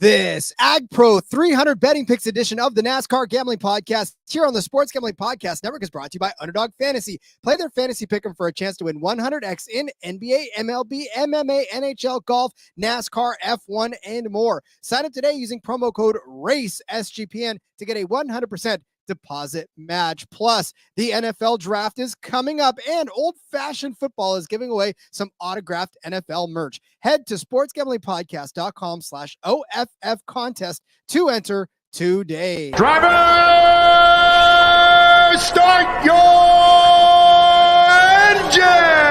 This Ag Pro 300 Betting Picks edition of the NASCAR Gambling Podcast here on the Sports Gambling Podcast Network is brought to you by Underdog Fantasy. Play their fantasy pick'em for a chance to win 100x in NBA, MLB, MMA, NHL, golf, NASCAR, F1, and more. Sign up today using promo code RACESGPN to get a 100% deposit match. Plus, the NFL draft is coming up and Old Fashioned Football is giving away some autographed NFL merch. Head to sportsgamblingpodcast.com/OFF contest to enter today. Driver, start your engine!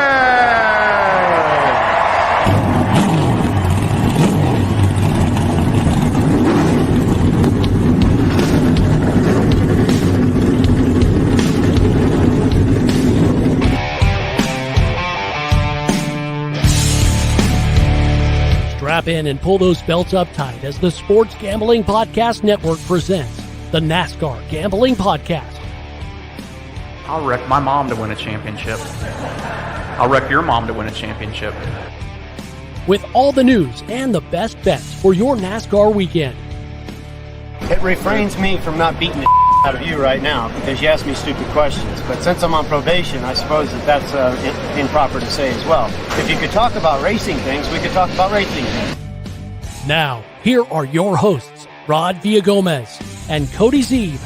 Strap in and pull those belts up tight as the Sports Gambling Podcast Network presents the NASCAR Gambling Podcast. I'll wreck my mom to win a championship. I'll wreck your mom to win a championship. With all the news and the best bets for your NASCAR weekend. It refrains me from not beating the out of you right now because you asked me stupid questions. But since I'm on probation, I suppose that's improper to say as well. If you could talk about racing things, we could talk about racing things. Now, here are your hosts, Rod Villagomez and Cody Zeeb.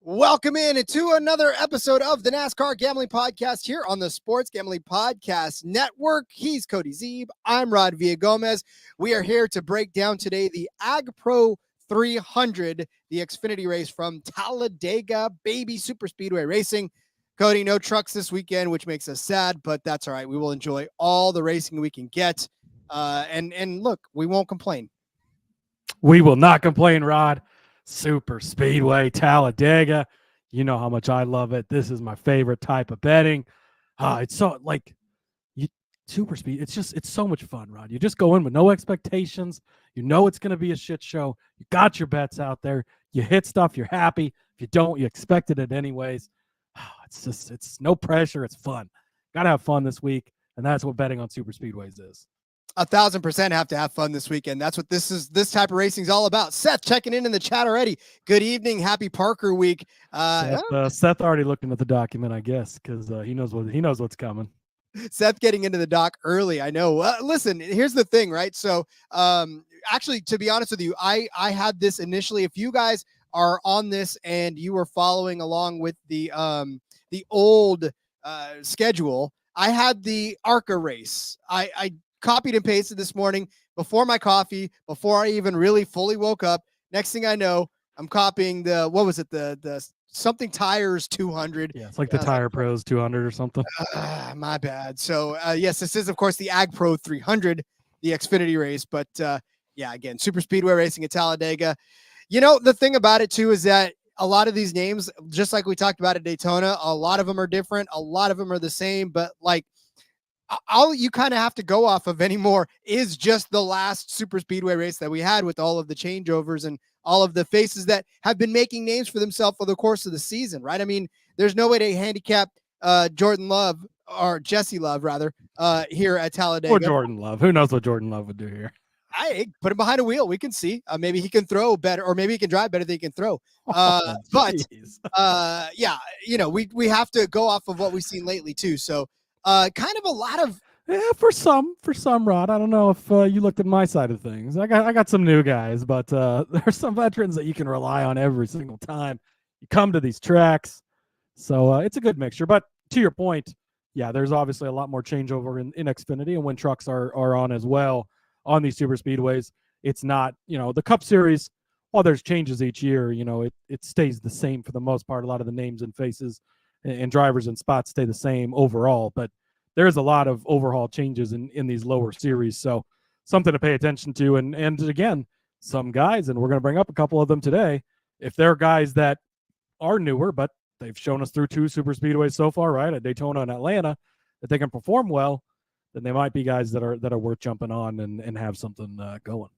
Welcome in to another episode of the NASCAR Gambling Podcast here on the Sports Gambling Podcast Network. He's Cody Zeeb. I'm Rod Villagomez. We are here to break down today the Ag Pro 300, the Xfinity race from Talladega Superspeedway Racing. Cody, no trucks this weekend, which makes us sad, but that's all right. We will enjoy all the racing we can get. And look, we won't complain. We will not complain, Rod. Super Speedway, Talladega. You know how much I love it. This is my favorite type of betting. It's so super speed. It's so much fun, Rod. You just go in with no expectations. You know it's going to be a shit show. You got your bets out there. You hit stuff. You're happy. If you don't, you expected it anyways. It's no pressure. It's fun. Got to have fun this week. And that's what betting on super speedways is. 1,000% have to have fun this weekend. That's what this type of racing is all about. Seth checking in the chat already. Good evening. Happy Parker week. Seth already looked into the document, I guess, because he knows what's coming. Seth getting into the doc early. I know. Listen, here's the thing, right? So actually, to be honest with you, I had this initially. If you guys are on this and you were following along with the old schedule, I had the ARCA race. I copied and pasted this morning before my coffee, before I even really fully woke up. Next thing I know, I'm copying the something tires 200. Yeah, it's like the Tire Pros 200 or something. My bad. So yes, this is of course the Ag Pro 300, the Xfinity race. But yeah, again, super speedway racing at Talladega. You know, the thing about it too is that a lot of these names, just like we talked about at Daytona, a lot of them are different. A lot of them are the same, but like, all you kind of have to go off of anymore is just the last super speedway race that we had with all of the changeovers and all of the faces that have been making names for themselves for the course of the season, right? I mean, there's no way to handicap Jordan Love or Jesse Love rather here at Talladega. Or Jordan Love. Who knows what Jordan Love would do here? I put him behind a wheel. We can see. Maybe he can throw better, or maybe he can drive better than he can throw. But yeah, you know, we have to go off of what we've seen lately too. So kind of a lot of for some Rod. I don't know if you looked at my side of things. I got some new guys, but there's some veterans that you can rely on every single time you come to these tracks. So it's a good mixture. But to your point, yeah, there's obviously a lot more changeover in Xfinity, and when trucks are on as well on these super speedways, it's not, you know, the Cup Series. While there's changes each year, you know, it stays the same for the most part. A lot of the names and faces and drivers and spots stay the same overall, but there's a lot of overhaul changes in these lower series. So something to pay attention to. And again, some guys, and we're going to bring up a couple of them today, if they're guys that are newer, but they've shown us through 2 super speedways so far, right, at Daytona and Atlanta, that they can perform well, then they might be guys that are worth jumping on and have something going.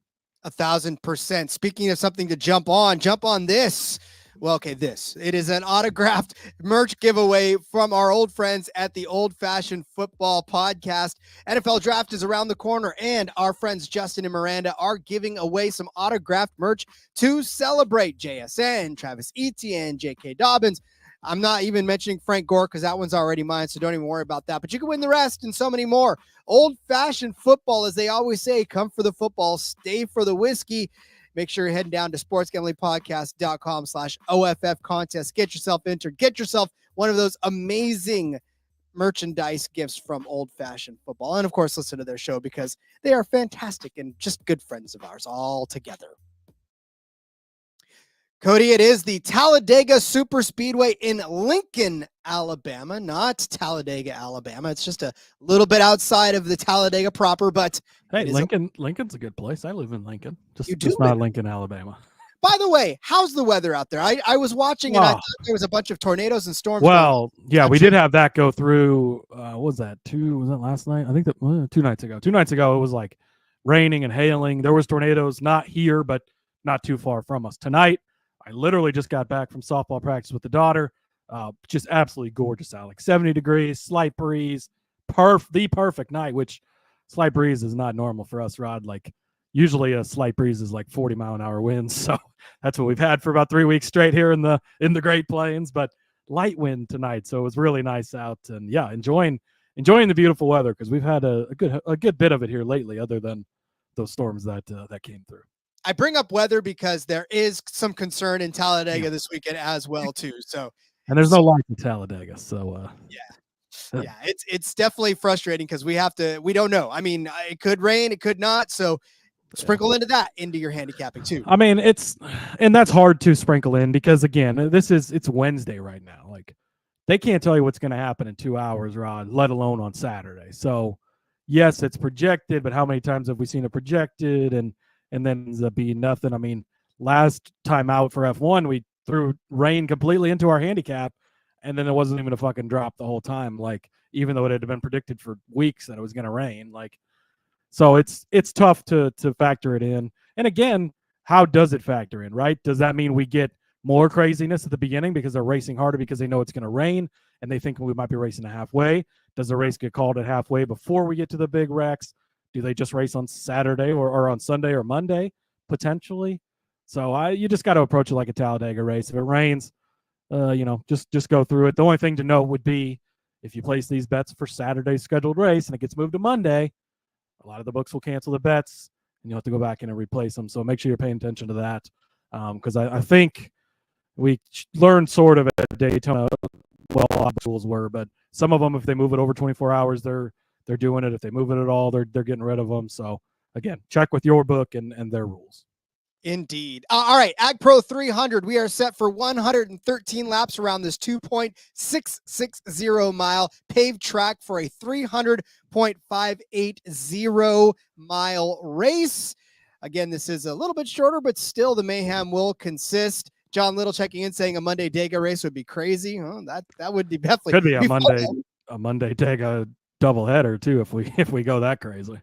1,000%. Speaking of something to jump on this. Well, okay, it is an autographed merch giveaway from our old friends at the Old Fashioned Football Podcast. NFL Draft is around the corner, and our friends Justin and Miranda are giving away some autographed merch to celebrate. JSN, Travis Etienne, J.K. Dobbins. I'm not even mentioning Frank Gore because that one's already mine, so don't even worry about that. But you can win the rest and so many more. Old Fashioned Football, as they always say, come for the football, stay for the whiskey. Make sure you're heading down to sportsgamblingpodcast.com/OFF contest. Get yourself entered. Get yourself one of those amazing merchandise gifts from Old Fashioned Football. And, of course, listen to their show because they are fantastic and just good friends of ours all together. Cody, it is the Talladega Superspeedway in Lincoln, Alabama, not Talladega, Alabama. It's just a little bit outside of the Talladega proper, but hey, Lincoln's a good place. I live in Lincoln, just do not Lincoln, Alabama. By the way, how's the weather out there? I was watching and I thought there was a bunch of tornadoes and storms. Well, yeah, we did have that go through. What was that? Was that last night? I think that 2 nights ago. 2 nights ago, it was like raining and hailing. There was tornadoes, not here, but not too far from us. Tonight, I literally just got back from softball practice with the daughter. Just absolutely gorgeous out, like 70 degrees, slight breeze, the perfect night, which slight breeze is not normal for us, Rod. Like usually a slight breeze is like 40-mile-an-hour winds. So that's what we've had for about 3 weeks straight here in the Great Plains, but light wind tonight. So it was really nice out, and yeah, enjoying the beautiful weather because we've had a good bit of it here lately, other than those storms that came through. I bring up weather because there is some concern in Talladega this weekend as well too. So, and there's no light in Talladega, so yeah, it's definitely frustrating because we don't know. I mean, it could rain, it could not. So, sprinkle into your handicapping too. I mean, and that's hard to sprinkle in because again, it's Wednesday right now. Like they can't tell you what's going to happen in 2 hours, Rod, let alone on Saturday. So, yes, it's projected, but how many times have we seen it projected and then ends up being nothing? I mean, last time out for F1, we threw rain completely into our handicap, and then it wasn't even a fucking drop the whole time. Like, even though it had been predicted for weeks that it was going to rain, like, so it's tough to factor it in. And again, how does it factor in, right? Does that mean we get more craziness at the beginning because they're racing harder because they know it's going to rain and they think we might be racing to halfway? Does the race get called at halfway before we get to the big wrecks? Do they just race on Saturday or on Sunday or Monday, potentially? So you just got to approach it like a Talladega race. If it rains, just go through it. The only thing to note would be if you place these bets for Saturday's scheduled race and it gets moved to Monday, a lot of the books will cancel the bets and you'll have to go back in and replace them. So make sure you're paying attention to that because I think we learned sort of at Daytona what a lot of the rules were, but some of them, if they move it over 24 hours, they're doing it. If they move it at all, they're getting rid of them. So again, check with your book and their rules. Indeed. All right, Ag Pro 300. We are set for 113 laps around this 2.660 mile paved track for a 300.580 mile race. Again, this is a little bit shorter, but still the mayhem will consist. John Little checking in saying a Monday Dega race would be crazy. Oh, that would definitely could be a Monday Dega doubleheader too if we go that crazy.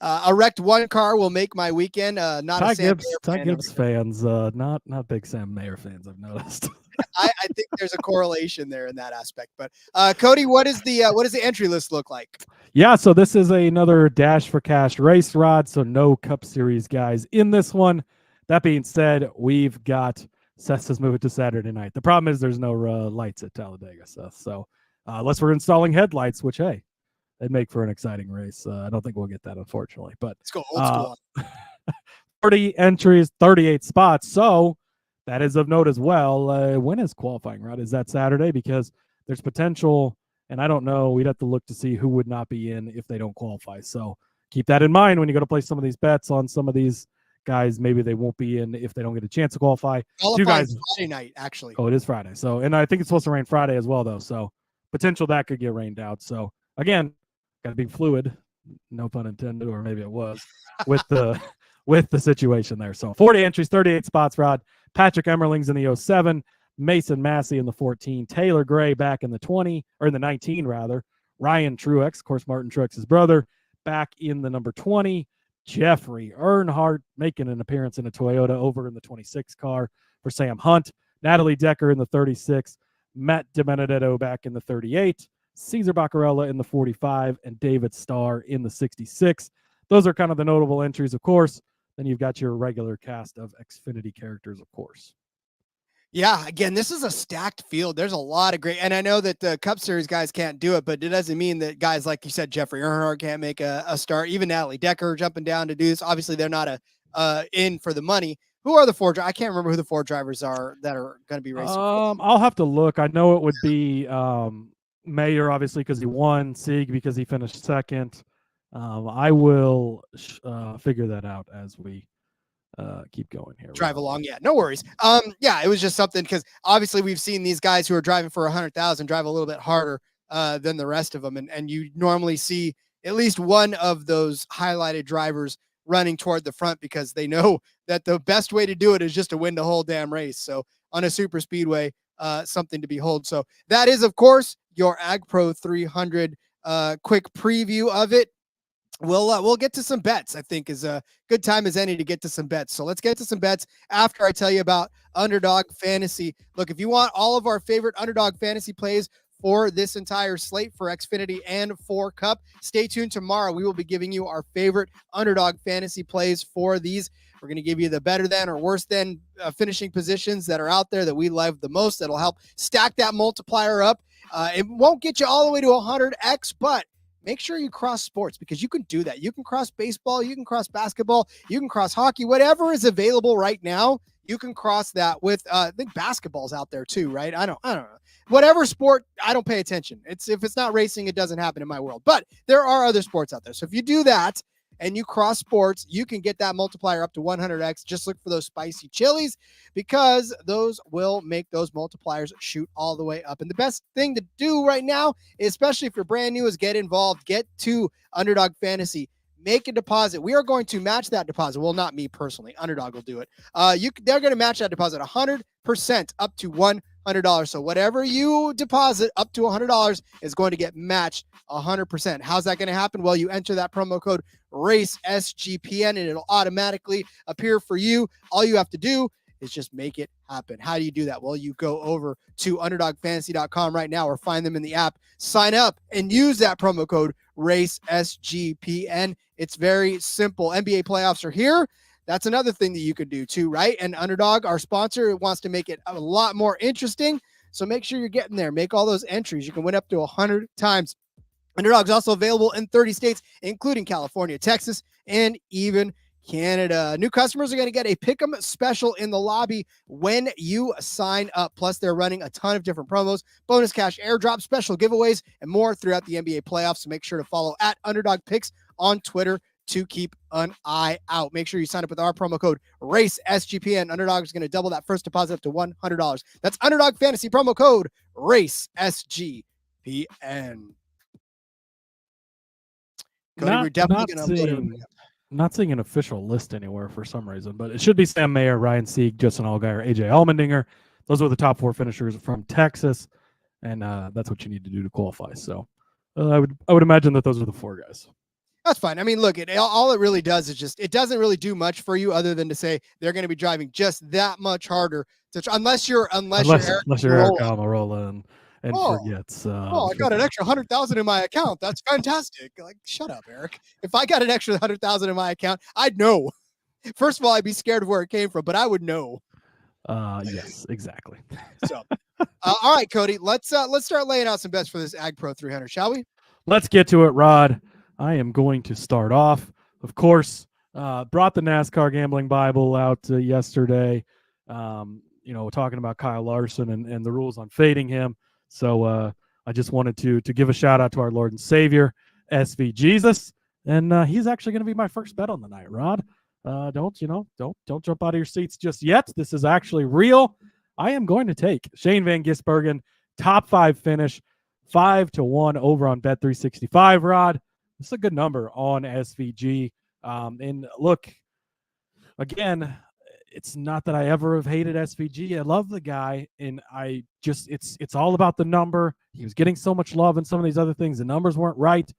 A wrecked one car will make my weekend. Not Ty a Sam Gibbs fans, not big Sam Mayer fans, I've noticed. I think there's a correlation there in that aspect. But Cody, what does the entry list look like? Yeah, so this is another Dash for Cash race, Rod. So no Cup Series guys in this one. That being said, we've got Seth says move it to Saturday night. The problem is there's no lights at Talladega, Seth. So unless we're installing headlights, which hey, they'd make for an exciting race. I don't think we'll get that, unfortunately. But let's go old school. 40 entries, 38 spots. So that is of note as well. When is qualifying, Rod? Is that Saturday? Because there's potential, and I don't know. We'd have to look to see who would not be in if they don't qualify. So keep that in mind when you go to place some of these bets on some of these guys. Maybe they won't be in if they don't get a chance to qualify. Two guys Friday night, actually. Oh, it is Friday. So, and I think it's supposed to rain Friday as well, though. So potential that could get rained out. So again, got to be fluid, no pun intended, or maybe it was, with the situation there. So 40 entries, 38 spots, Rod. Patrick Emmerling's in the 07, Mason Massey in the 14, Taylor Gray back in the 20, or in the 19 rather. Ryan Truex, of course, Martin Truex's brother, back in the number 20. Jeffrey Earnhardt making an appearance in a Toyota over in the 26 car for Sam Hunt. Natalie Decker in the 36, Matt DiBenedetto back in the 38, Cesar Baccarella in the 45, and David Starr in the 66. Those are kind of the notable entries, of course. Then you've got your regular cast of Xfinity characters, of course. Yeah, again, this is a stacked field. There's a lot of great, and I know that the Cup Series guys can't do it, but it doesn't mean that guys like you said, Jeffrey Earnhardt can't make a start. Even Natalie Decker jumping down to do this. Obviously, they're not in for the money. Who are the four? I can't remember who the four drivers are that are going to be racing. I'll have to look. I know it would be Mayer, obviously, because he won. Sieg because he finished second. I will figure that out as we keep going here. Drive along. Yeah, no worries. Yeah, it was just something because obviously we've seen these guys who are driving for 100,000 drive a little bit harder than the rest of them. And you normally see at least one of those highlighted drivers running toward the front because they know that the best way to do it is just to win the whole damn race. So on a super speedway, something to behold. So that is, of course, your Ag Pro 300 quick preview of it. We'll get to some bets. I think is a good time as any to get to some bets. So let's get to some bets after I tell you about Underdog Fantasy. Look, if you want all of our favorite Underdog Fantasy plays for this entire slate for Xfinity and for Cup, stay tuned tomorrow. We will be giving you our favorite Underdog Fantasy plays for these. We're going to give you the better than or worse than finishing positions that are out there that we love the most. That'll help stack that multiplier up. It won't get you all the way to 100x, but make sure you cross sports because you can do that. You can cross baseball, you can cross basketball, you can cross hockey, whatever is available right now. You can cross that with, I think basketball's out there too, right? I don't know. Whatever sport, I don't pay attention. If it's not racing, it doesn't happen in my world. But there are other sports out there. So if you do that and you cross sports, you can get that multiplier up to 100x. Just look for those spicy chilies because those will make those multipliers shoot all the way up. And the best thing to do right now, especially if you're brand new, is get involved. Get to Underdog Fantasy. Make a deposit. We are going to match that deposit. Well, not me personally. Underdog will do it. They're going to match that deposit 100% up to $100. So whatever you deposit up to $100 is going to get matched 100%. How's that going to happen? Well, you enter that promo code RACESGPN and it'll automatically appear for you. All you have to do is just make it happen. How do you do that? Well, you go over to underdogfantasy.com right now or find them in the app, sign up and use that promo code RACESGPN. It's very simple. NBA playoffs are here. That's another thing that you could do too, right? And Underdog, our sponsor, wants to make it a lot more interesting. So make sure you're getting there. Make all those entries. You can win up to 100 times. Underdog's also available in 30 states, including California, Texas, and even Canada. New customers are going to get a Pick'em special in the lobby when you sign up. Plus, they're running a ton of different promos, bonus cash airdrop, special giveaways, and more throughout the NBA playoffs. So make sure to follow at Underdog Picks on Twitter to keep an eye out. Make sure you sign up with our promo code RACESGPN. Underdog is going to double that first deposit up to $100. That's Underdog Fantasy promo code RACESGPN. Cody, we're definitely going to upload it. Not seeing an official list anywhere for some reason, but it should be Sam Mayer, Ryan Sieg, Justin Allgaier, AJ Allmendinger. Those were the top four finishers from Texas, and that's what you need to do to qualify. So I would imagine that those are the four guys. That's fine. I mean, look, all it really does is just, it doesn't really do much for you other than to say they're going to be driving just that much harder to unless you're Eric Almirola and forgets. I got an extra 100,000 in my account. That's fantastic. Like, shut up, Eric. If I got an extra 100,000 in my account, I'd know. First of all, I'd be scared of where it came from, but I would know. Yes, exactly. So, all right, Cody, let's start laying out some bets for this Ag Pro 300, shall we? Let's get to it, Rod. I am going to start off. Of course, brought the NASCAR Gambling Bible out yesterday. Talking about Kyle Larson and the rules on fading him. So I just wanted to give a shout out to our Lord and Savior, SV Jesus, and he's actually going to be my first bet on the night. Rod, don't jump out of your seats just yet. This is actually real. I am going to take Shane Van Gisbergen top 5 finish, 5-1 over on Bet365. Rod, this is a good number on SVG. And look, again, it's not that I ever have hated SVG. I love the guy, and I just it's all about the number. He was getting so much love and some of these other things. The numbers weren't right.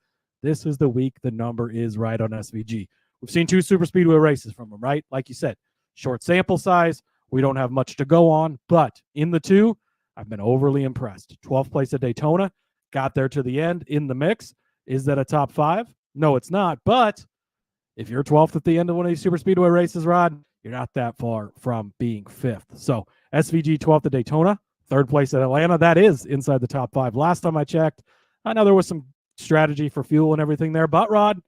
This is the week the number is right on SVG. We've seen 2 super speedway races from him, right? Like you said, short sample size, we don't have much to go on. But in the 2, I've been overly impressed. 12th place at Daytona, got there to the end in the mix. Is that a top 5? No, it's not. But if you're 12th at the end of one of these super speedway races, Rod, you're not that far from being 5th. So SVG 12th at Daytona, 3rd place at Atlanta. That is inside the top 5. Last time I checked, I know there was some strategy for fuel and everything there, but Rod,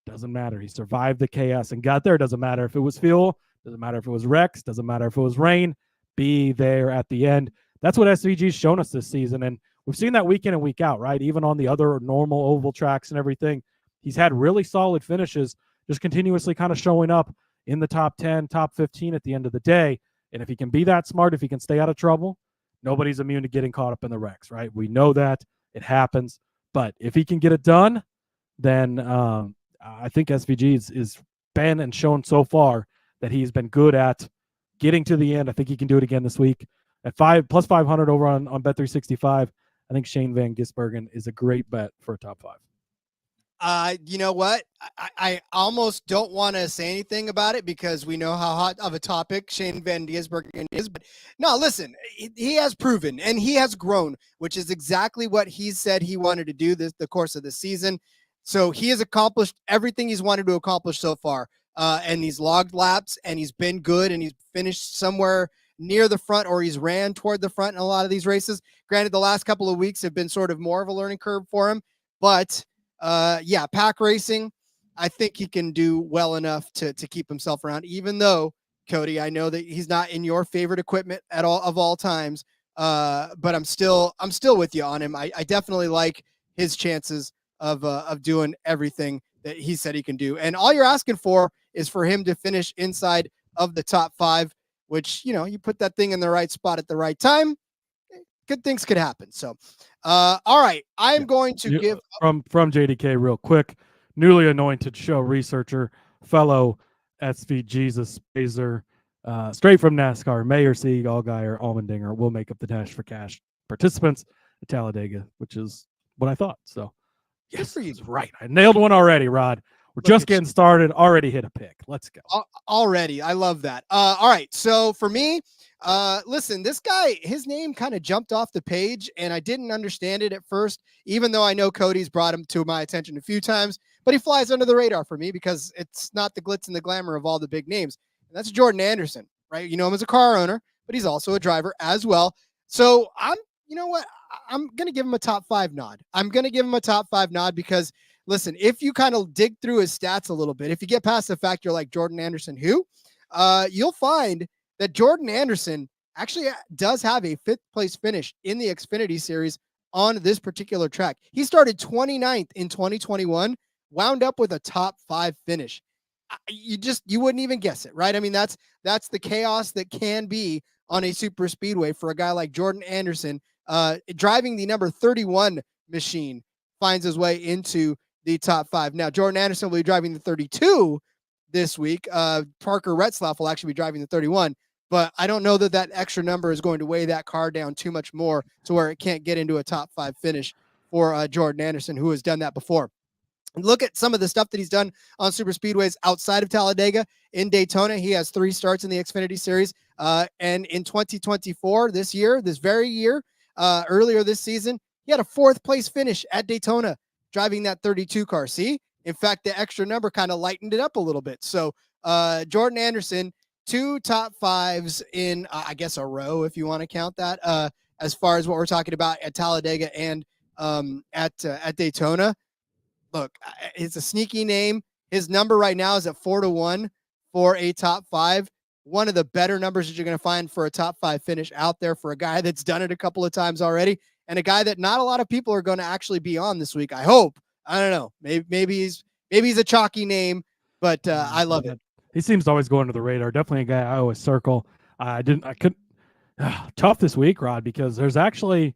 doesn't matter. He survived the chaos and got there. Doesn't matter if it was fuel. Doesn't matter if it was wrecks. Doesn't matter if it was rain. Be there at the end. That's what SVG's shown us this season. And we've seen that week in and week out, right? Even on the other normal oval tracks and everything, he's had really solid finishes, just continuously kind of showing up in the top 10, top 15 at the end of the day. And if he can be that smart, if he can stay out of trouble, nobody's immune to getting caught up in the wrecks, right? We know that. It happens. But if he can get it done, then I think SVG is been and shown so far that he's been good at getting to the end. I think he can do it again this week. At plus 500 over on Bet365, I think Shane Van Gisbergen is a great bet for a top 5. You know what? I almost don't want to say anything about it because we know how hot of a topic Shane Van Gisbergen is. But no, listen, he has proven and he has grown, which is exactly what he said he wanted to do the course of the season. So he has accomplished everything he's wanted to accomplish so far. And he's logged laps and he's been good and he's finished somewhere near the front or he's ran toward the front in a lot of these races. Granted, the last couple of weeks have been sort of more of a learning curve for him, but pack racing, I think he can do well enough to keep himself around, even though, Cody, I know that he's not in your favorite equipment at all of all times. But I'm still with you on him. I definitely like his chances of doing everything that he said he can do. And all you're asking for is for him to finish inside of the top 5, which, you put that thing in the right spot at the right time, good things could happen. So, all right, I'm going to give from JDK real quick, newly anointed show researcher, fellow SV Jesus Spazer, straight from NASCAR, Mayor Sieg, Allgaier, Allmendinger will make up the Dash for Cash participants at Talladega, which is what I thought. So, yes, he's right. I nailed one already, Rod. We're just getting started. Already hit a pick. Let's go. Already. I love that. All right. So for me, listen, this guy, his name kind of jumped off the page and I didn't understand it at first, even though I know Cody's brought him to my attention a few times, but he flies under the radar for me because it's not the glitz and the glamour of all the big names. And that's Jordan Anderson, right? You know him as a car owner, but he's also a driver as well. So you know what? I'm going to give him a top 5 nod. I'm going to give him a top 5 nod because, listen, if you kind of dig through his stats a little bit, if you get past the fact you're like Jordan Anderson, you'll find that Jordan Anderson actually does have a 5th place finish in the Xfinity Series on this particular track. He started 29th in 2021, wound up with a top 5 finish. You wouldn't even guess it, right? I mean, that's the chaos that can be on a super speedway for a guy like Jordan Anderson, driving the number 31 machine, finds his way into the top 5. Now, Jordan Anderson will be driving the 32 this week. Parker Retzlaff will actually be driving the 31, but I don't know that extra number is going to weigh that car down too much more to where it can't get into a top 5 finish for Jordan Anderson, who has done that before. And look at some of the stuff that he's done on super speedways outside of Talladega. In Daytona, he has 3 starts in the Xfinity Series. And in 2024, this very year, earlier this season, he had a 4th place finish at Daytona, driving that 32 car. See, in fact, the extra number kind of lightened it up a little bit. So Jordan Anderson, 2 top 5s in, I guess, a row, if you want to count that, as far as what we're talking about at Talladega and at Daytona. Look, it's a sneaky name. His number right now is at 4-1 for a top 5. One of the better numbers that you're going to find for a top 5 finish out there for a guy that's done it a couple of times already, and a guy that not a lot of people are going to actually be on this week. I hope. I don't know. Maybe he's a chalky name, but I love it. He seems to always go under the radar. Definitely a guy I always circle. Tough this week, Rod, because there's actually.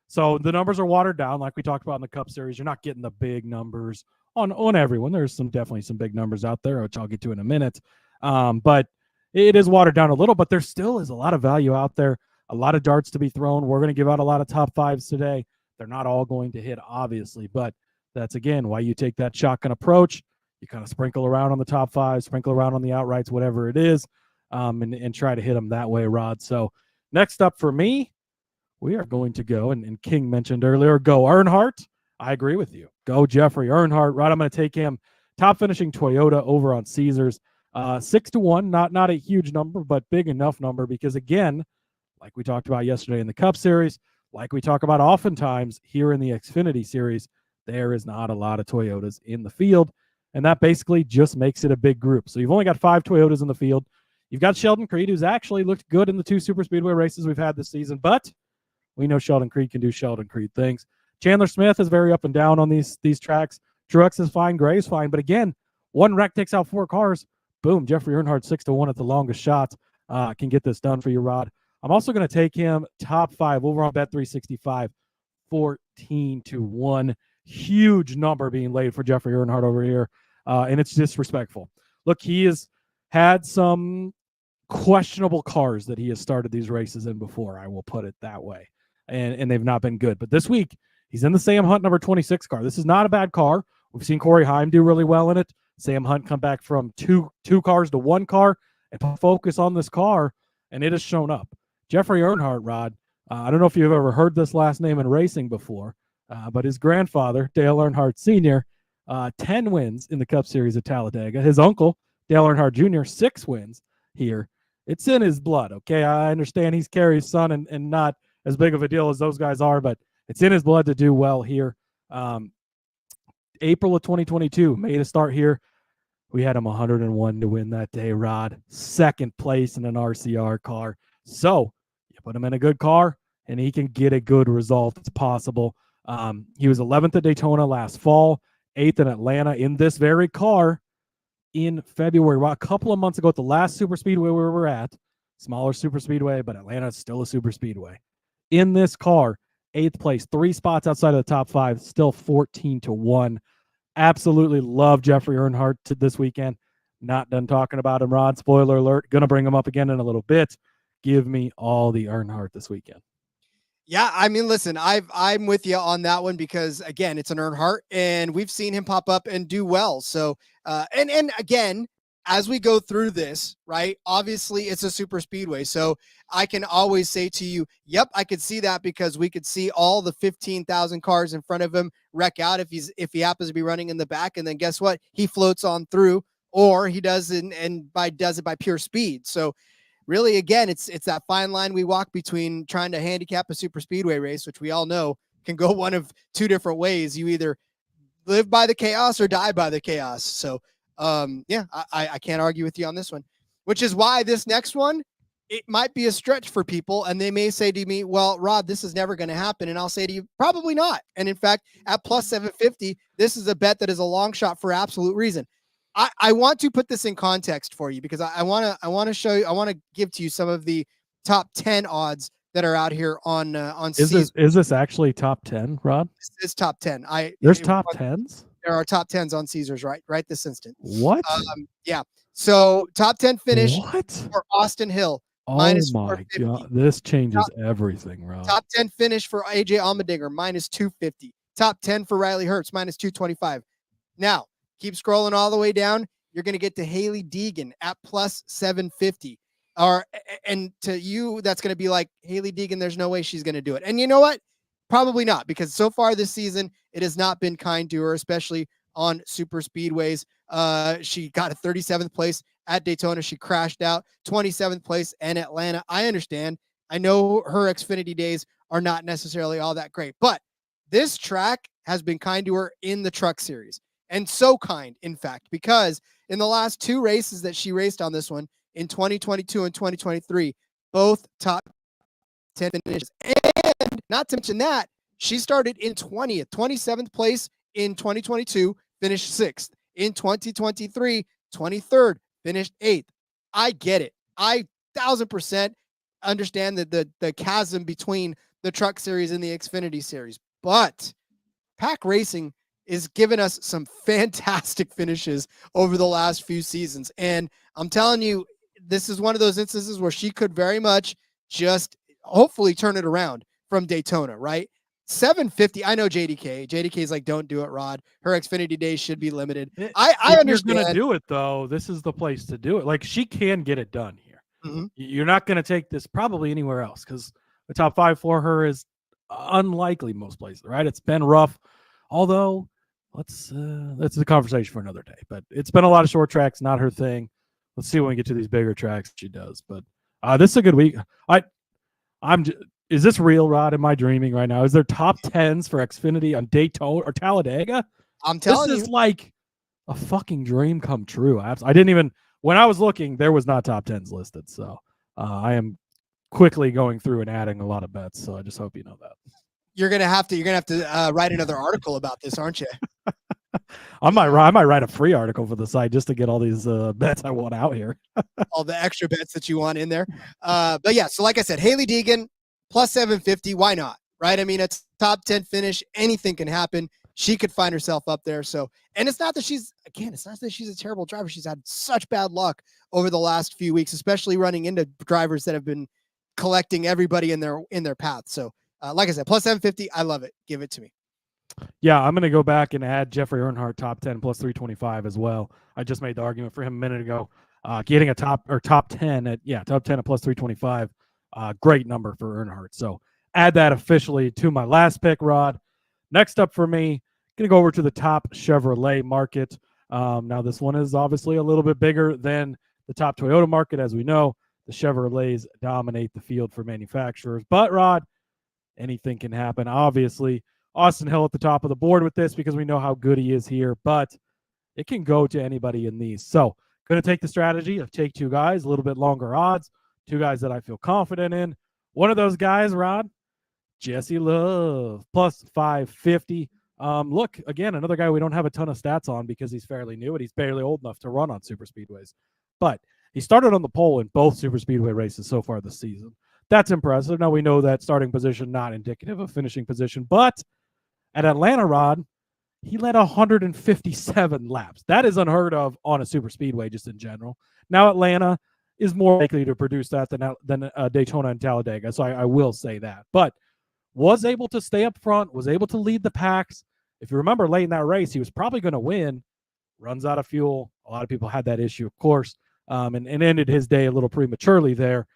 So the numbers are watered down, like we talked about in the Cup Series. You're not getting the big numbers on everyone. There's definitely some big numbers out there, which I'll get to in a minute. But it is watered down a little, but there still is a lot of value out there, a lot of darts to be thrown. We're going to give out a lot of top 5s today. They're not all going to hit, obviously, but that's, again, why you take that shotgun approach. You kind of sprinkle around on the top 5, sprinkle around on the outrights, whatever it is. and try to hit them that way, Rod. So next up for me, we are going to go, and King mentioned earlier, go Earnhardt. I agree with you. Go Jeffrey Earnhardt. Rod, I'm going to take him. Top finishing Toyota over on Caesars. 6-1, not a huge number, but big enough number because, again, like we talked about yesterday in the Cup Series, like we talk about oftentimes here in the Xfinity Series, there is not a lot of Toyotas in the field, and that basically just makes it a big group. So you've only got 5 Toyotas in the field. You've got Sheldon Creed, who's actually looked good in the 2 Superspeedway races we've had this season, but we know Sheldon Creed can do Sheldon Creed things. Chandler Smith is very up and down on these tracks. Truex is fine. Gray is fine. But again, one wreck takes out 4 cars. Boom, Jeffrey Earnhardt 6-1 at the longest shot can get this done for you, Rod. I'm also going to take him top 5 over on Bet365, 14-1. Huge number being laid for Jeffrey Earnhardt over here, and it's disrespectful. Look, he has had some questionable cars that he has started these races in before, I will put it that way, and they've not been good. But this week, he's in the Sam Hunt number 26 car. This is not a bad car. We've seen Corey Heim do really well in it. Sam Hunt come back from two cars to 1 car and focus on this car, and it has shown up. Jeffrey Earnhardt, Rod, I don't know if you've ever heard this last name in racing before, but his grandfather, Dale Earnhardt Sr., 10 wins in the Cup Series at Talladega. His uncle, Dale Earnhardt Jr., 6 wins here. It's in his blood, okay? I understand he's Kerry's son and not as big of a deal as those guys are, but it's in his blood to do well here. April of 2022, made a start here. We had him 101 to win that day, Rod. 2nd place in an RCR car. So you put him in a good car, and he can get a good result. It's possible. He was 11th at Daytona last fall, 8th in Atlanta in this very car in February. Well, a couple of months ago at the last Superspeedway where we're at, smaller Superspeedway, but Atlanta is still a Superspeedway. In this car, 8th place, 3 spots outside of the top 5, still 14-1. Absolutely love Jeffrey Earnhardt this weekend. Not done talking about him, Rod. Spoiler alert. Going to bring him up again in a little bit. Give me all the Earnhardt this weekend. Yeah, I mean, listen, I'm with you on that one because, again, it's an Earnhardt, and we've seen him pop up and do well. So, and again, as we go through this, right, obviously it's a super speedway. So I can always say to you, yep, I could see that because we could see all the 15,000 cars in front of him wreck out if he happens to be running in the back. And then guess what? He floats on through, or he does it by pure speed. So really, again, it's that fine line we walk between trying to handicap a super speedway race, which we all know can go one of 2 different ways. You either live by the chaos or die by the chaos. So yeah, I can't argue with you on this one, which is why this next one, it might be a stretch for people. And they may say to me, well, Rod, this is never going to happen. And I'll say to you, probably not. And in fact, at plus 750, this is a bet that is a long shot for absolute reason. I want to put this in context for you because I want to show you, I want to give to you some of the top 10 odds that are out here on Is this actually top 10, Rod? This is top 10. There's top 10s? There are top 10s on Caesars right this instant. What? Yeah. So top 10 finish What? for Austin Hill. Oh my God. This changes everything, Rod. Top 10 finish for AJ Allmendinger, minus 250. Top 10 for Riley Hertz, minus 225. Now, keep scrolling all the way down. You're going to get to Haley Deegan at plus 750. And to you, that's going to be like, Haley Deegan, there's no way she's going to do it. And you know what? Probably not, because so far this season, it has not been kind to her, especially on super speedways. She got a 37th place at Daytona. She crashed out. 27th place in Atlanta. I understand. I know her Xfinity days are not necessarily all that great, but this track has been kind to her in the Truck Series. And so kind, in fact, because in the last 2 races that she raced on this one, in 2022 and 2023, both top 10 finishes. And not to mention that, she started in 20th, 27th place in 2022, finished 6th. In 2023, 23rd, finished 8th. I get it. I 1,000% understand that the chasm between the Truck Series and the Xfinity Series. But Pack Racing is giving us some fantastic finishes over the last few seasons. And I'm telling you, this is one of those instances where she could very much just hopefully turn it around from Daytona, right? 750. I know JDK is like, don't do it, Rod. Her Xfinity days should be limited. I understand. You're going to do it, though. This is the place to do it. Like, she can get it done here. You're not going to take this probably anywhere else because the top 5 for her is unlikely most places, right? It's been rough, although that's a conversation for another day. But it's been a lot of short tracks, not her thing. Let's see when we get to these bigger tracks she does. But this is a good week. Is this real, Rod? Am I dreaming right now? Is there top 10s for Xfinity on Daytona or Talladega? I'm telling you. This is like a fucking dream come true. I didn't even, when I was looking, there was not top 10s listed. So I am quickly going through and adding a lot of bets. So I just hope you know that. You're gonna have to write another article about this, aren't you? I might write a free article for the site just to get all these bets I want out here. All the extra bets that you want in there. But yeah, so like I said, Hailie Deegan plus 750. Why not? Right? I mean, it's top 10 finish. Anything can happen. She could find herself up there. So, and it's not that she's a terrible driver. She's had such bad luck over the last few weeks, especially running into drivers that have been collecting everybody in their path. So, like I said, plus 750. I love it. Give it to me. Yeah, I'm going to go back and add Jeffrey Earnhardt top 10 plus 325 as well. I just made the argument for him a minute ago. Getting a top 10 at plus 325. Great number for Earnhardt. So add that officially to my last pick, Rod. Next up for me, going to go over to the top Chevrolet market. Now this one is obviously a little bit bigger than the top Toyota market. As we know, the Chevrolets dominate the field for manufacturers. But Rod, anything can happen. Obviously, Austin Hill at the top of the board with this because we know how good he is here, but it can go to anybody in these. So going to take the strategy of take 2 guys, a little bit longer odds, 2 guys that I feel confident in. One of those guys, Rod, Jesse Love, plus 550. Look, again, another guy we don't have a ton of stats on because he's fairly new and he's barely old enough to run on super speedways. But he started on the pole in both super speedway races so far this season. That's impressive. Now we know that starting position not indicative of finishing position, but at Atlanta, Rod, he led 157 laps. That is unheard of on a super speedway just in general. Now Atlanta is more likely to produce that than Daytona and Talladega, so I will say that. But was able to stay up front, was able to lead the packs. If you remember late in that race, he was probably going to win. Runs out of fuel. A lot of people had that issue, of course, and ended his day a little prematurely there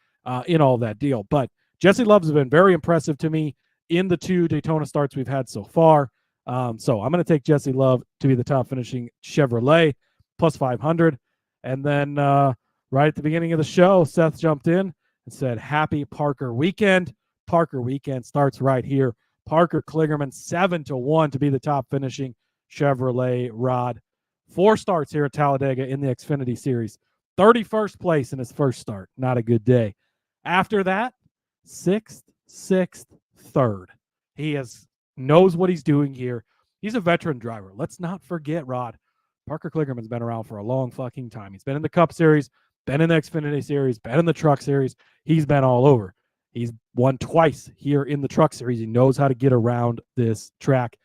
in all that deal. But Jesse Love's been very impressive to me in the 2 Daytona starts we've had so far. So I'm going to take Jesse Love to be the top finishing Chevrolet, plus 500. And then right at the beginning of the show, Seth jumped in and said, happy Parker weekend. Parker weekend starts right here. Parker Kligerman, 7-1 to be the top finishing Chevrolet, Rod. 4 starts here at Talladega in the Xfinity Series. 31st place in his first start. Not a good day. After that, 6th, 3rd. He knows what he's doing here. He's a veteran driver. Let's not forget, Rod, Parker Kligerman's been around for a long fucking time. He's been in the Cup Series, been in the Xfinity Series, been in the Truck Series. He's been all over. He's won twice here in the Truck Series. He knows how to get around this track.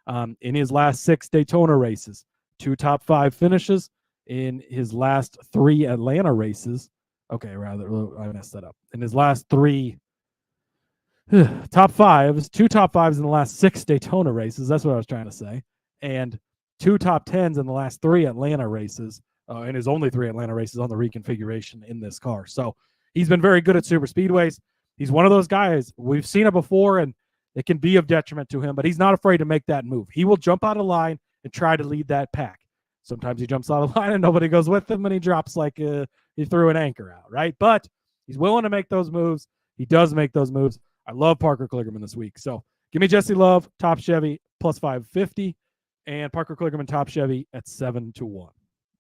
In his last 6 Daytona races, 2 top 5 finishes. In his last 3 Atlanta races, I messed that up. In his last 3 top 5s, 2 top 5s in the last 6 Daytona races. That's what I was trying to say. And 2 top 10s in the last 3 Atlanta races. And his only 3 Atlanta races on the reconfiguration in this car. So he's been very good at super speedways. He's one of those guys. We've seen it before, and it can be of detriment to him, but he's not afraid to make that move. He will jump out of line and try to lead that pack. Sometimes he jumps out of line and nobody goes with him, and he drops like he threw an anchor out, right? But he's willing to make those moves. He does make those moves. I love Parker Kligerman this week. So give me Jesse Love, top Chevy, plus 550, and Parker Kligerman, top Chevy at 7-1.